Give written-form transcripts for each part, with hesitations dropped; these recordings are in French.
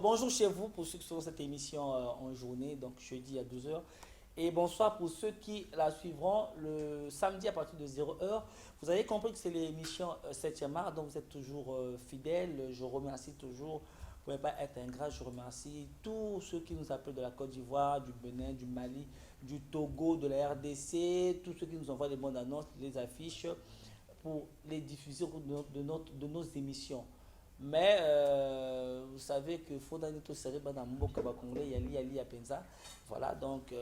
bonjour chez vous pour ceux qui sont dans cette émission en journée, donc jeudi à 12 heures. Et bonsoir pour ceux qui la suivront le samedi à partir de 0 heure. Vous avez compris que c'est l'émission 7e art, donc vous êtes toujours fidèles. Je remercie toujours, vous ne pouvez pas être ingrat, je remercie tous ceux qui nous appellent de la Côte d'Ivoire, du Bénin, du Mali, du Togo, de la RDC, tous ceux qui nous envoient les bonnes annonces, les affiches pour les diffuser de nos émissions. Mais vous savez que Fodani to Seriba dans Mboka Congolais, Yali Yali Apenza. Voilà, donc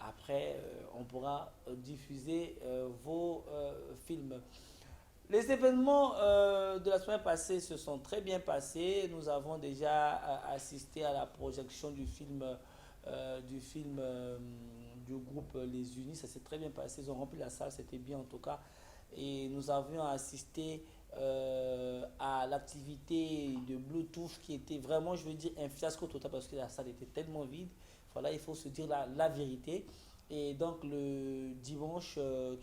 après, on pourra diffuser vos films. Les événements de la semaine passée se sont très bien passés. Nous avons déjà assisté à la projection du film du groupe Les Unis. Ça s'est très bien passé. Ils ont rempli la salle, c'était bien en tout cas. Et nous avions assisté à l'activité de Bluetooth qui était vraiment, je veux dire, un fiasco total parce que la salle était tellement vide. Voilà, il faut se dire la vérité. Et donc le dimanche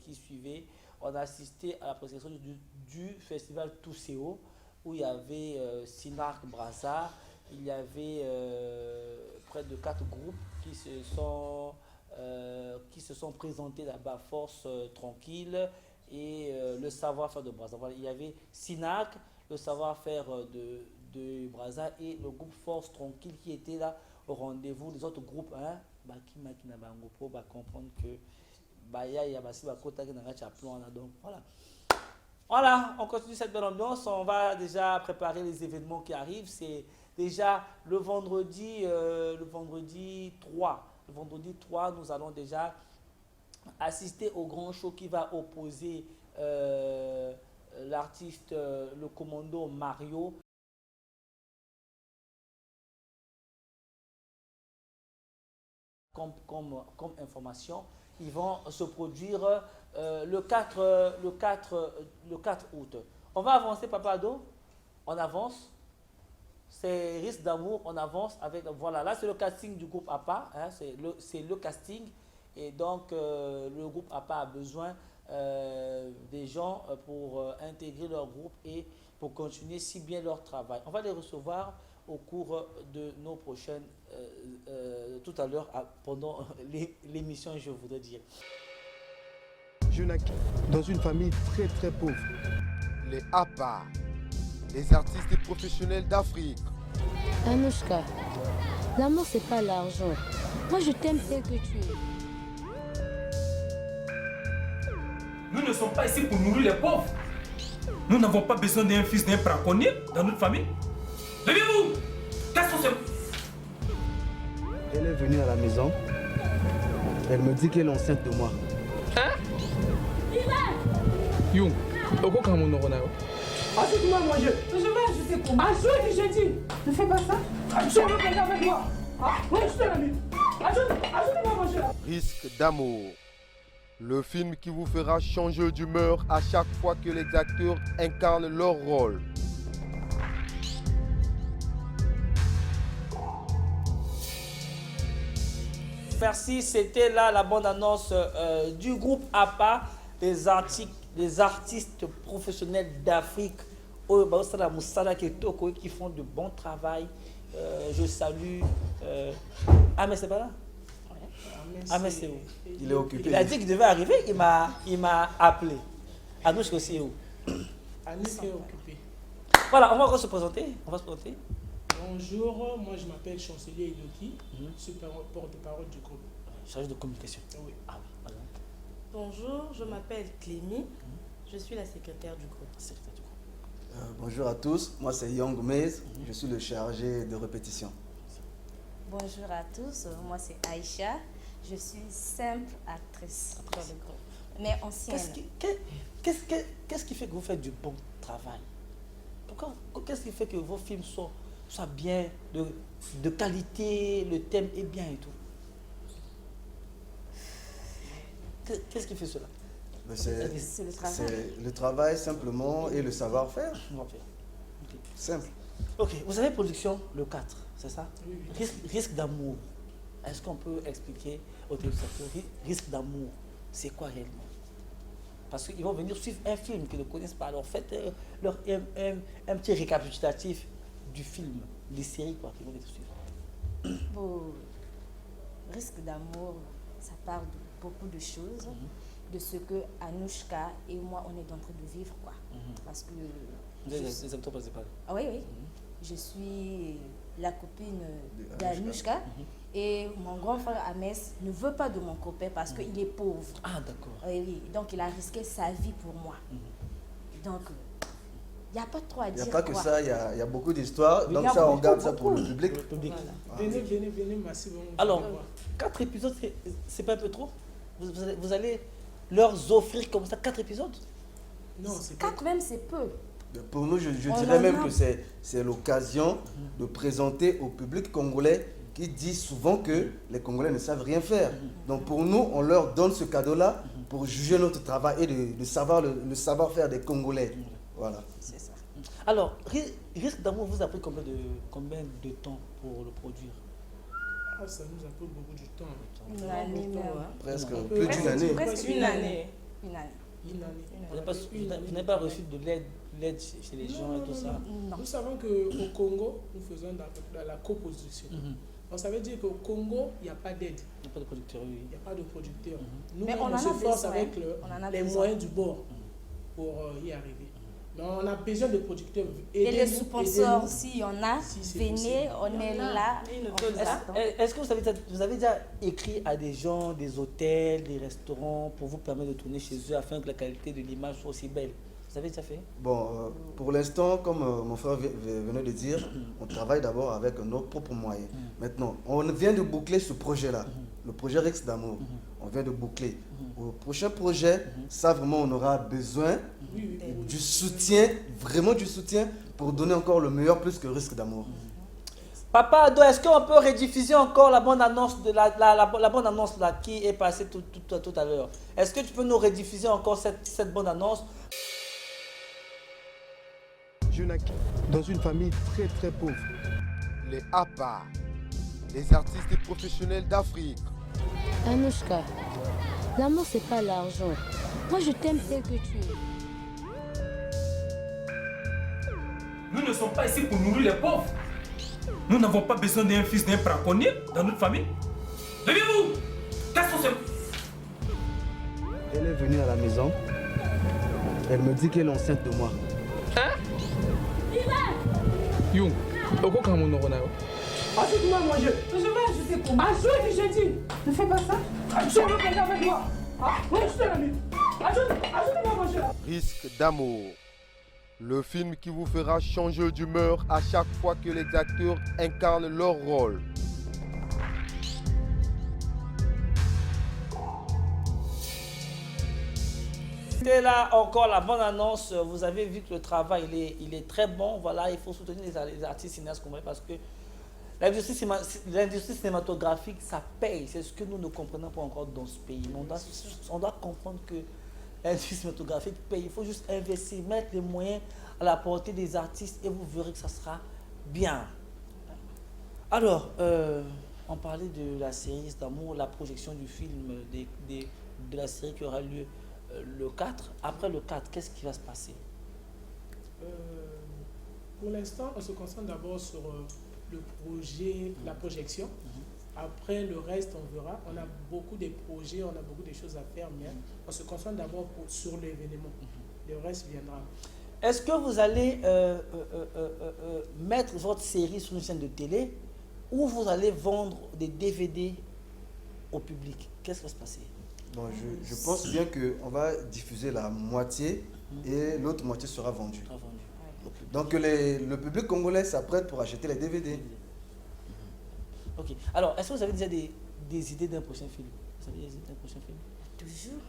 qui suivait, on a assisté à la présentation du festival Tousseo où il y avait Sinark Braza, il y avait près de 4 groupes qui se sont présentés là-bas, Force Tranquille et le savoir-faire de Braza. Voilà, il y avait Sinac, le savoir-faire de Braza et le groupe Force Tranquille qui était là au rendez-vous. Les autres groupes, hein, qui n'a pas comprendre que donc voilà. Voilà, on continue cette belle ambiance. On va déjà préparer les événements qui arrivent. C'est déjà le vendredi 3. Le vendredi 3, nous allons déjà assister au grand show qui va opposer l'artiste, le commando Mario. Comme information, ils vont se produire le 4 août. On va avancer, Papa Ado. On avance. C'est Risque d'amour. On avance avec. Voilà, là c'est le casting du groupe APA. Hein, c'est le casting. Et donc, le groupe APA a besoin des gens pour intégrer leur groupe et pour continuer si bien leur travail. On va les recevoir au cours de nos prochaines, tout à l'heure, pendant l'émission, je voudrais dire. Je naquis dans une famille très très pauvre. Les APA, les artistes et professionnels d'Afrique. Anouchka, l'amour c'est pas l'argent. Moi je t'aime tel que tu es. Nous ne sommes pas ici pour nourrir les pauvres. Nous n'avons pas besoin d'un fils d'un braconnier dans notre famille. Levez-vous! Qu'est-ce que c'est? Elle est venue à la maison. Elle me dit qu'elle est enceinte de moi. Hein? Young, pourquoi quand mon nom Ajoute-moi à manger. Je vais ajouter pour moi. Ajoute, je dis. Ne fais pas ça. Ajoute avec moi. Oui, je te l'ai mis. Ajoute-moi à manger. Risque d'amour. Le film qui vous fera changer d'humeur à chaque fois que les acteurs incarnent leur rôle. Merci, c'était là la bande-annonce du groupe APA, les artistes professionnels d'Afrique qui font de bon travail. Je salue. Ah, mais c'est pas là? Ah, mais c'est où? Il est occupé. Il a dit qu'il devait arriver, il m'a appelé. Anouche aussi est où? Anouche est occupé. Voilà, on va encore se présenter. Bonjour, moi je m'appelle Chancelier Iloki, je suis porte-parole du groupe. Chargé de communication. Oui. Ah oui, voilà. Bonjour, je m'appelle Clémy, je suis la secrétaire du groupe. Bonjour à tous, moi c'est Young Maze, je suis le chargé de répétition. Bonjour à tous, moi c'est Aïcha, je suis simple actrice dans le groupe, mais ancienne. Qu'est-ce qui fait que vous faites du bon travail? Qu'est-ce qui fait que vos films soient bien, de qualité, le thème est bien et tout? Qu'est-ce qui fait cela? C'est le travail. C'est le travail simplement et le savoir-faire. Okay. Simple. Ok, vous avez production le 4, c'est ça? Oui. Risque d'amour. Est-ce qu'on peut expliquer au téléspectateur, risque d'amour, c'est quoi réellement? Parce qu'ils vont venir suivre un film qu'ils ne connaissent pas. Alors faites un petit récapitulatif du film. les séries quoi, qui vont être suivies? Bon, risque d'amour, ça parle de beaucoup de choses, de ce que Anouchka et moi, on est en train de vivre, quoi. Parce que... Vous êtes les acteurs principaux. Ah oui, oui. Je suis la copine d'Anouchka. Et mon grand frère Amès ne veut pas de mon copain parce qu'il est pauvre. Ah, d'accord. Oui, oui. Donc, il a risqué sa vie pour moi. Donc, il n'y a pas trop à dire. Il n'y a pas que quoi. ça, il y a beaucoup d'histoires. Il Donc y a ça, on beaucoup, garde ça pour beaucoup. le public. Voilà. Venez, massivement. Alors, 4 épisodes, c'est pas un peu trop? Vous allez leur offrir comme ça 4 épisodes? Non, c'est 4 même, c'est peu. Pour nous, je On dirais en même a. que c'est l'occasion de présenter au public congolais qui dit souvent que les Congolais ne savent rien faire. Donc pour nous, on leur donne ce cadeau-là pour juger notre travail et de savoir le savoir-faire des Congolais. Voilà. C'est ça. Alors, Risque d'amour vous a pris combien de temps pour le produire? Ah, ça nous a pris beaucoup de temps. Une année même. Presque On plus peut- d'une année. Presque une année. Une année. Une année. Vous n'avez pas reçu de l'aide chez les gens et tout ça? Non. Nous savons qu'au Congo, nous faisons la coproduction. Donc ça veut dire qu'au Congo, il n'y a pas d'aide. Il n'y a pas de producteur, oui. Il n'y a pas de producteur. Nous, Mais on en on se a force besoin. avec On en a les besoin. moyens du bord pour y arriver. Mais on a besoin de producteurs. Et les Aidez-nous, sponsors, aidez-nous. s'il y en a, Si c'est venez, possible. on est là. on attend. Est-ce que vous avez déjà écrit à des gens, des hôtels, des restaurants pour vous permettre de tourner chez eux afin que la qualité de l'image soit aussi belle? Vous avez déjà fait? Bon, pour l'instant, comme mon frère venait de dire, on travaille d'abord avec nos propres moyens. Maintenant, on vient de boucler ce projet-là, le projet Rex d'amour. On vient de boucler. Au prochain projet, ça vraiment, on aura besoin du soutien, vraiment du soutien, pour donner encore le meilleur plus que Risque d'amour. Papa Ado, est-ce qu'on peut rediffuser encore la bonne annonce de la bonne annonce là qui est passée tout à l'heure? Est-ce que tu peux nous rediffuser encore cette bonne annonce? Je naquis dans une famille très très pauvre. Les APA, les artistes et professionnels d'Afrique. Anouchka, l'amour c'est pas l'argent. Moi je t'aime tel que tu es. Nous ne sommes pas ici pour nourrir les pauvres. Nous n'avons pas besoin d'un fils d'un braconnier dans notre famille. Levez-vous! Qu'est-ce que c'est? Elle est venue à la maison. Elle me dit qu'elle est enceinte de moi. Young, pourquoi quand mon nom Ajoute-moi à manger. Je vais ajouter pour moi. Ajoute, je dis. Ne fais pas ça. Tu veux regarder avec moi. Oui, je te l'ai mis. Ajoute-moi à manger. Risque d'amour. Le film qui vous fera changer d'humeur à chaque fois que les acteurs incarnent leur rôle. C'était là encore la bonne annonce. Vous avez vu que le travail il est très bon. Voilà, il faut soutenir les artistes cinéastes congolais parce que l'industrie cinématographique, ça paye. C'est ce que nous ne comprenons pas encore dans ce pays. Mais on doit comprendre que l'industrie cinématographique paye. Il faut juste investir, mettre les moyens à la portée des artistes et vous verrez que ça sera bien. Alors, on parlait de la série d'amour, la projection du film, de la série qui aura lieu le 4. Après le 4, qu'est-ce qui va se passer? Pour l'instant, on se concentre d'abord sur le projet, la projection. Après, le reste, on verra. On a beaucoup de projets, on a beaucoup de choses à faire, mais on se concentre d'abord sur l'événement. Le reste viendra. Est-ce que vous allez mettre votre série sur une chaîne de télé ou vous allez vendre des DVD au public? Qu'est-ce qui va se passer? Bon, je pense bien qu'on va diffuser la moitié et l'autre moitié sera vendue. Donc le public congolais s'apprête pour acheter les DVD. Ok. Alors, est-ce que vous avez déjà des idées d'un prochain film? Vous avez des idées d'un prochain film? Toujours.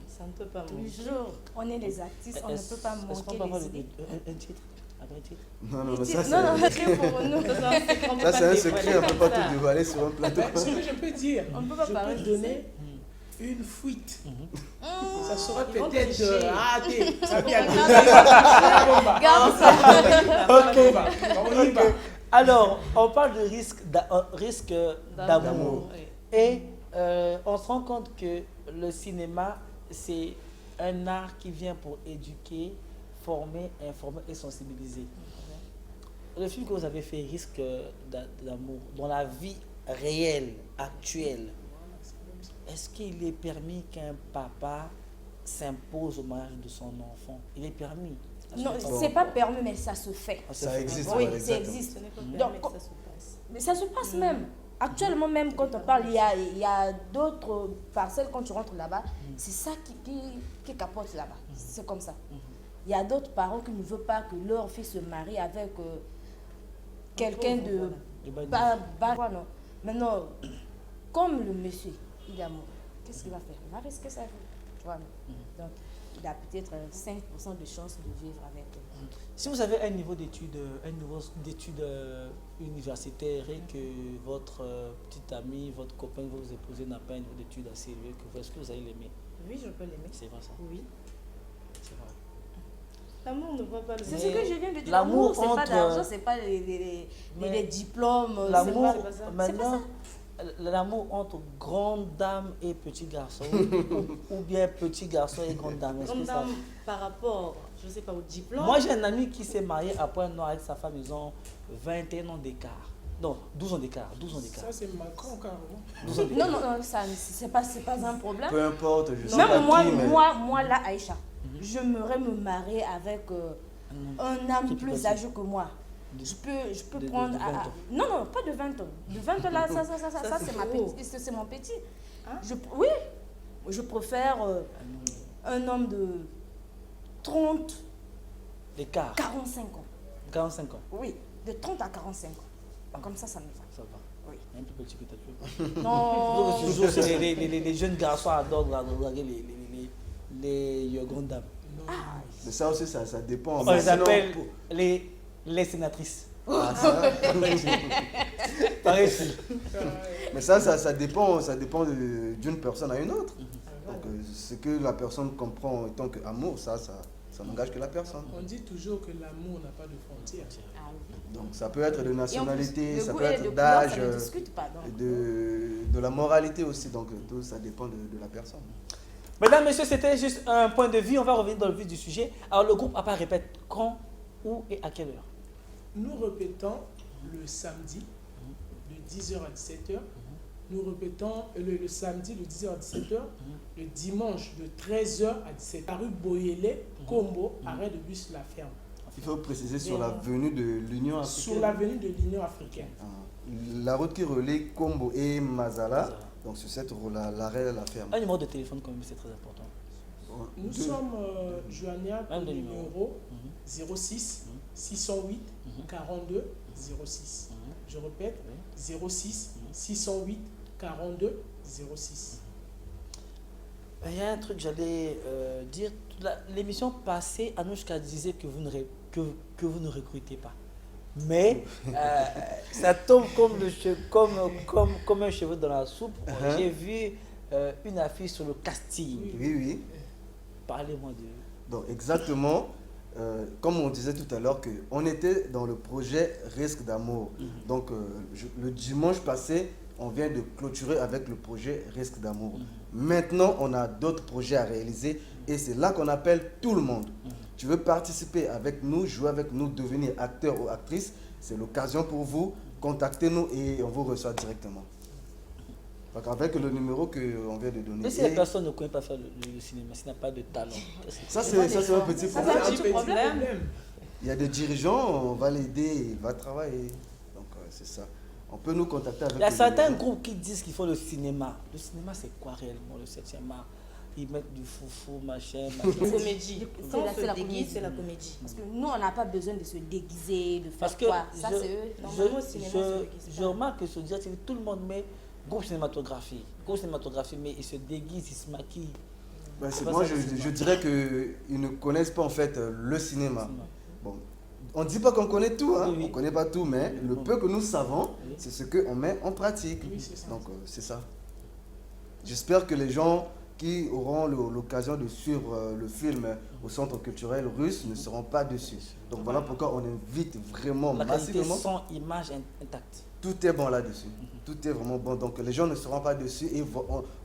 Ça ne peut pas manquer. Toujours. On est les artistes, on ne peut pas Est-ce qu'on manquer peut avoir les idées. un titre? Après un titre? Non, ça Non, c'est... c'est pour nous. Ça c'est un secret, on ne peut pas tout dévoiler sur un plateau. Ce que je peux dire, On ne peut pas je parler peux de donner une fuite. Ça sera Ils vont peut-être... tricher. Ça vient Garde ça. On y va. Alors, on parle de risque d'amour. Oui. Et on se rend compte que le cinéma, c'est un art qui vient pour éduquer, former, informer et sensibiliser. le film que vous avez fait, Risque d'amour, dans la vie réelle, actuelle, est-ce qu'il est permis qu'un papa s'impose au mariage de son enfant? Il est permis? Non, c'est pas permis, mais ça se fait. Ça existe. Oui, voilà, ça exactement. existe. Ce n'est pas Donc, permis que ça se passe. mais ça se passe même. Actuellement, même quand on parle, il y a d'autres parcelles, quand tu rentres là-bas, c'est ça qui capote là-bas. C'est comme ça. Il y a d'autres parents qui ne veulent pas que leur fils se marie avec quelqu'un de... non. Maintenant, comme le monsieur, il est amoureux, qu'est-ce qu'il va faire? Il va risquer sa vie. Tu vois, non? Donc, il a peut-être 5% de chance de vivre avec eux. Si vous avez un niveau d'études universitaires et que votre petite amie, votre copain, vous épouser n'a pas un niveau d'études assez élevé que vous, est-ce que vous allez l'aimer? Oui, je peux l'aimer. C'est vrai ça? Oui. C'est vrai. L'amour ne va pas le C'est ce que je viens de dire. L'amour L'amour, c'est pas entre- d'argent, c'est pas les diplômes. L'amour, c'est pas ça. maintenant, l'amour entre grande dame et petit garçon, ou bien petit garçon et grande dame, est-ce Grande que ça... dame, par rapport, je ne sais pas, au diplôme. Moi, j'ai un ami qui s'est marié après un an avec sa femme, ils ont 21 ans d'écart. Non, 12 ans d'écart, 12 ans d'écart. Ça, c'est Macron, carrément. 12 ans d'écart. Non, ça, c'est pas un problème. Peu importe, je sais Même pas moi, qui, mais... moi, là, Aïcha, j'aimerais me marier avec un homme Qui plus peut âgé que moi. Je peux de prendre... 20 ans. Non, pas de 20 ans. De 20 ans, là, ça c'est ma trop. petite, c'est mon petit. Hein? Oui, je préfère un homme de 30, D'écart, 45 ans. 45 ans, Oui, de 30 à 45 ans. Comme ça me va. ça va. Oui. Un peu petit que tu veux. Non. Toujours, c'est les jeunes garçons adorent draguer les grandes dames. Mais ça aussi, ça dépend. On Mais les sinon, appelle pour- les sénatrices. Ah, ça. Pareil ici. Mais ça dépend d'une personne à une autre. Donc, ce que la personne comprend en tant qu'amour, ça n'engage que la personne. On dit toujours que l'amour n'a pas de frontières. Ah oui. Donc, ça peut être de Et en plus, nationalité, le ça goût peut et être le d'âge, couleur, ça ne discute pas. Donc. de la moralité aussi. Donc, tout ça dépend de la personne. Mesdames, messieurs, c'était juste un point de vue. On va revenir dans le vif du sujet. Alors, le groupe APA répète quand, où et à quelle heure? Nous répétons le samedi de 10h à 17h. Nous répétons le samedi de 10h à 17h. Le dimanche de 13h à 17h. À rue Boyele, Combo, arrêt de bus La Ferme. Il faut préciser sur l'avenue de l'Union africaine. Sur l'avenue de l'Union africaine. La route qui relie Combo et Mazala. Donc, sur cette route-là, l'arrêt La Ferme. Un numéro de téléphone, quand même, c'est très important. Nous sommes joignables au Même de numéro 06 608 42 06. Je répète, 06 608 42 06. Il y a un truc que j'allais dire. L'émission passée, Anouchka disait que vous ne recrutez pas. Mais ça tombe comme un cheveu dans la soupe. J'ai vu une affiche sur le casting. Oui. Parlez-moi de... Donc, exactement, comme on disait tout à l'heure, qu'on était dans le projet Risque d'amour. Donc, le dimanche passé, on vient de clôturer avec le projet Risque d'amour. Maintenant, on a d'autres projets à réaliser et c'est là qu'on appelle tout le monde. Tu veux participer avec nous, jouer avec nous, devenir acteur ou actrice, c'est l'occasion pour vous. Contactez-nous et on vous reçoit directement. Donc avec le numéro qu'on vient de donner. Mais si la personne ne connaît pas faire le cinéma, s'il n'a pas de talent, Ça, c'est un petit Ça, problème. c'est un petit problème. Il y a des dirigeants, on va l'aider, il va travailler. Donc c'est ça. On peut nous contacter avec il y a le certains numéro. groupes qui disent qu'il faut le cinéma. Le cinéma, c'est quoi réellement, le 7e art? Ils mettent du foufou, machin. Comédie. Quand on C'est la se déguise, comédie. c'est la comédie. Parce que nous, on n'a pas besoin de se déguiser, de faire Parce que quoi. Ça, c'est eux. Normalement, au cinéma, on se déguise je pas. remarque que sur direct, tout le monde met groupe cinématographie, mais ils se déguisent, ils se maquillent. Ben, C'est pas moi, ça, le cinéma. je dirais qu'ils ne connaissent pas en fait le cinéma. Bon, on ne dit pas qu'on connaît tout, hein. Oui, oui. On ne connaît pas tout, mais le peu que nous savons, Oui. c'est ce qu'on met en pratique. Oui, c'est ça. Donc c'est ça. J'espère que les gens qui auront l'occasion de suivre le film au centre culturel russe ne seront pas déçus. Donc voilà pourquoi on invite vraiment La qualité massivement. son, image intacte. Tout est bon là-dessus. Tout est vraiment bon. Donc les gens ne seront pas déçus et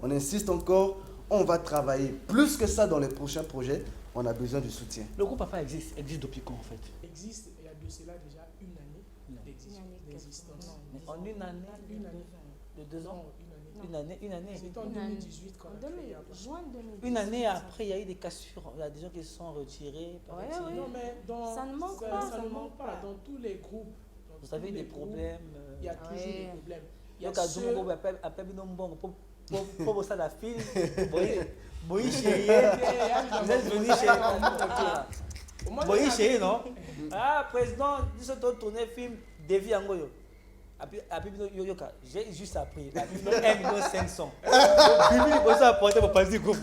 on insiste encore, on va travailler plus que ça dans les prochains projets. On a besoin du soutien. Le groupe Papa existe depuis quand en fait? Existe il y a de cela déjà une année. d'existence. Mais en une année, Une année. de 2 ans, Non, une année. C'était en Une année. 2018 qu'on a créé. Juin 2018. Une année après, il y a eu des cassures. Il y a des gens qui se sont retirés. paraît-il. ouais. Non, mais Ça ne manque ça, pas, ça ça ne ne manque manque pas. pas. Dans tous les groupes. dans Vous avez tous des les groupes, problèmes. Il y a toujours Ouais. des problèmes. Il y a Donc, à ceux- Djumbo, après, bino mbongo, pour ça, la fille, Boy chérie, vous êtes venu chez Au moins, Boy il y a- chérie, non? Ah, président, nous sommes tourné film Devi Angoyo. Après, j'ai juste appris. 1,5 million. Bibi, vous avez apporté mon parti groupe.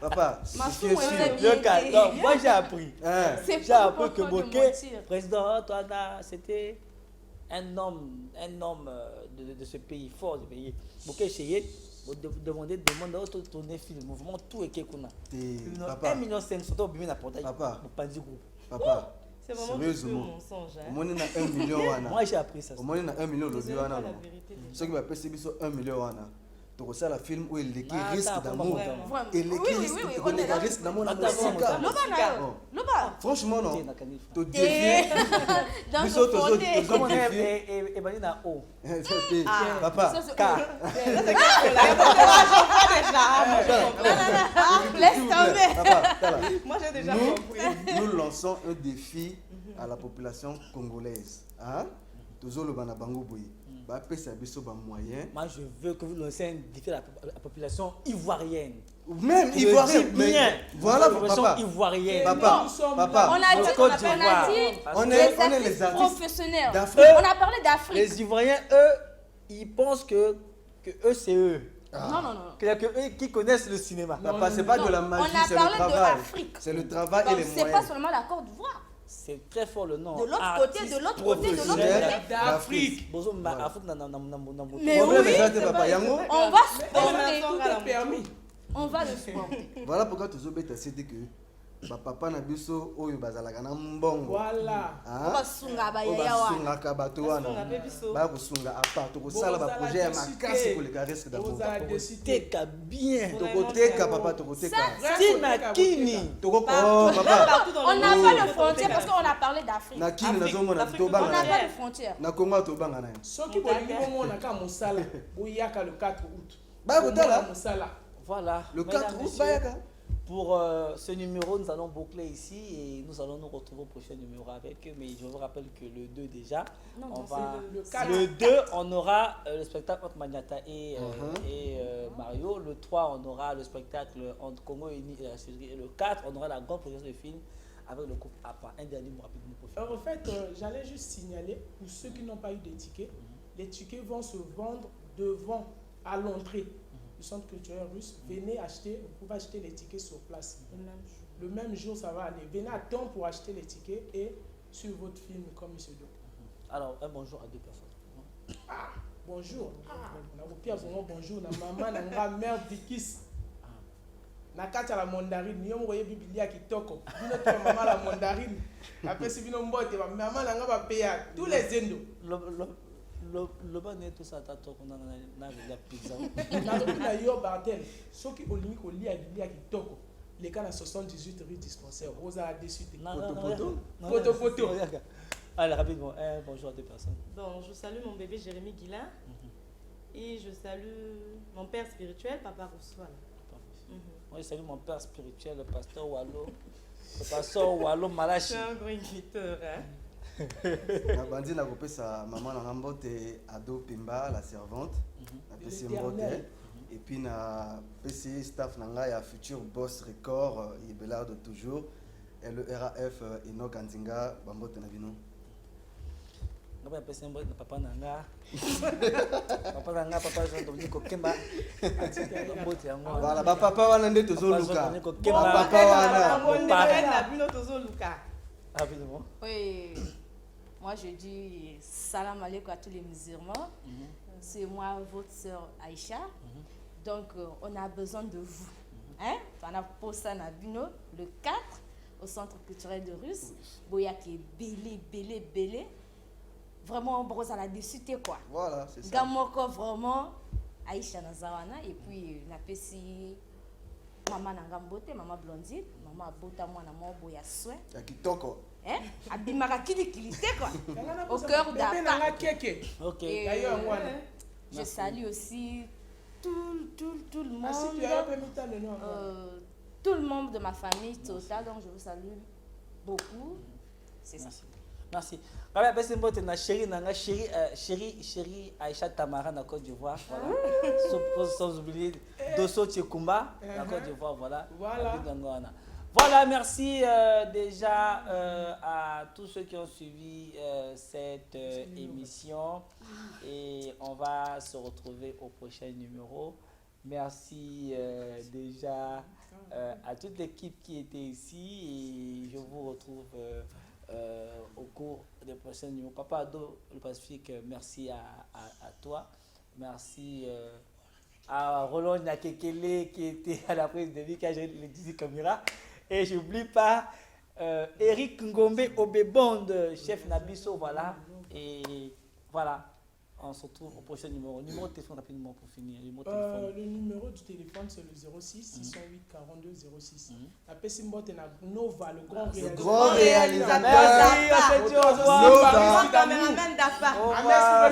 Papa, Ma si tu es fille, sûr. elle est Donc, moi, j'ai appris. Hein, C'est J'ai pas appris que pourquoi de Bokeh, mentir. président, toi, c'était un homme de ce pays, fort du pays. Bokeh Cheye, vous demandez de tourner film, mouvement, tout est Kekuna. Papa. 1,5 million, toi, Bibi, n'apporte Papa. mon parti groupe. Papa, C'est vraiment sérieusement, du mensonge. au moins il y a 1 million. Moi, j'ai appris ça. Au moins il y a 1 million Mais de c'est dollars. pas la vérité. Ceux qui m'appellent c'est 1 million. Tu ça la film où il écrit Ah, risque attends, d'amour. vraiment. Vraiment. Et l'écrit Oui, risque oui, oui, tu on connais est là. risque d'amour. Attends, Loba na yo. Loba. Franchement, non. Dans Tu défies. Dans Biso, le fondé. Comment on défies. est Ebani na O. Papa, Ça, c'est- Car. Laisse tomber. Papa, tala. Moi j'ai déjà Nous, compris. nous lançons un défi à la population congolaise. Hein? Toujours le Banabango Boui. Bah, pèse à biso ba moyen. Moi, je veux que vous lancez un défi à la population ivoirienne. Même Je ivoirien. dis bien. Voilà, La population papa. ivoirienne. Papa, Nous sommes papa. On a dit, Côte on a d'Ivoire. dit Parce On les est les artistes artistes professionnels. d'Afrique. On a parlé d'Afrique. Les Ivoiriens, eux, ils pensent que eux, c'est eux. Non, non, non. Il n'y a que eux qui connaissent le cinéma. Papa, c'est pas Non, de la on magie, a c'est le parlé de travail. l'Afrique. C'est le travail et Donc, les c'est pas moyens. seulement la Côte d'Ivoire. C'est très fort le nom. De l'autre côté, de l'autre côté, de l'autre professionnel côté. d'Afrique. Bozo, ma- Voilà. Afrique, Mais Problème oui, est ça, papa. Yango. on va Mais supporter. tout est permis. On va le supporter. Voilà pourquoi tu as cité que papa na biso oyo bazalaka na mbongo. Voilà. On va sunga ba Oyo yaya wana. basungaka bato wana. Basunga pe biso. bakosunga apa tokosala baprojet ya makasi koleka risque d'amour. Ozala décidé. Teka bien. Tokoteka papa tokoteka. Tina Kini. Oh papa Partout dans On le n'a monde. pas de frontières parce qu'on a parlé d'Afrique. na kini Afrique, nazomona l'Afrique On tobanga n'a na pas de frontières. na Congo tobanga na ye. soki bolingi bomonaka mosala boyaka le 4 août. Bakotala. Bomona mosala. Voilà. Le Mesdames, 4 août messieurs, bayaka. Pour ce numéro, nous allons boucler ici et nous allons nous retrouver au prochain numéro avec eux. Mais je vous rappelle que le 2 déjà, Non, on non, va... Le 4. Le 2, on aura le spectacle entre Magnata et Mario. Le 3, on aura le spectacle entre Congo Uni et la Suisse. Et le 4, on aura la grande projection de film avec le groupe APA. Un dernier mot rapidement pour finir. En fait, j'allais juste signaler, pour ceux qui n'ont pas eu de tickets, les tickets vont se vendre devant, à l'entrée du centre culturel russe. Venez acheter, vous pouvez acheter les tickets sur place. Le même jour, ça va aller. Venez à temps pour acheter les tickets et suivre votre film comme il se doit. Alors, un bonjour à 2 personnes. Ah, bonjour. Na kopia bongo bonjour na maman na nga mère Vikis. Na kati ya la mandarine, yo moye Biblia kitoko. Bino to maman la mandarine. Après si bino mbote ba maman na nga ba peya tous les endo. Le ban est tout ça, t'as tout qu'on a la pizza. Na lobi na yo bordel. Soki olingi ko lia Biblia kitoko. Les cas na 78 rue dispensaire. Rosa a déçu. Photo. Allez, rapidement, un bonjour à 2 personnes. Bon, je salue mon bébé Jérémy Guillain et je salue mon père spirituel, Papa Roussois. Moi, je salue mon père spirituel, le pasteur Wallo. Le pasteur Wallo Malachi. C'est un gros imiteur, hein? Na bandi na kopesa maman na mbote Ado Pimba la servante. Na pesi mbote. Et puis na pesi staff na nga ya Future Boss Record, Ibelard de toujours. Et le RAF Enoch Anzinga bambote na bino. Ngaba ya pesa mbote na papa nanga. Papa nanga, papa Jean Dominique Okemba. Mbote yango. Voilà, ba papa wana nde tozoluka. Papa wana. Rapidement. Oui. Moi, je dis salam alaikum à tous les musulmans. C'est moi, votre sœur Aïcha. Donc, on a besoin de vous. Hein? On a posé ça le 4 au centre culturel de Russe. Boya qui est belé. Vraiment, on brosse à la déçue, quoi. Voilà, c'est ça. Gamoko, vraiment, Aïcha Nazawana. Et puis, la Pessi Maman Nanga Mbote, maman Blondine, maman Abota moi na mo boya soin. Ya kitoko. Hein? Abimaka kilité quoi. Au cœur d'Apa. Ok. Je salue aussi tout le monde. Ah, si tu as permis ta le nom. Tout le monde de ma famille totale, donc je vous salue beaucoup. C'est ça. Merci. Voilà, ben c'est bon, tu as chérie Aïcha Tamara na Côte d'Ivoire, voilà. Sans oublier Dosso Tchekoumba na Côte d'Ivoire, voilà. Voilà, merci déjà à tous ceux qui ont suivi cette émission et on va se retrouver au prochain numéro. Merci déjà à toute l'équipe qui était ici et je vous retrouve au cours des prochains numéros. Papa Ado, le Pacifique, merci à toi. Merci à Roland Nakekele qui était à la prise de vie, qui a géré le Dizzy Camera. Et je n'oublie pas Eric Ngombe Obebond, chef Nabiso, voilà. Et voilà, on se retrouve au prochain numéro. Numéro de téléphone rapidement pour finir. Le numéro du téléphone, c'est le 06 608 42 06. La Pessimbote est Nova, le grand réalisateur. Le grand réalisateur. Merci, on se dit au revoir. Caméraman d'Apa. Au revoir.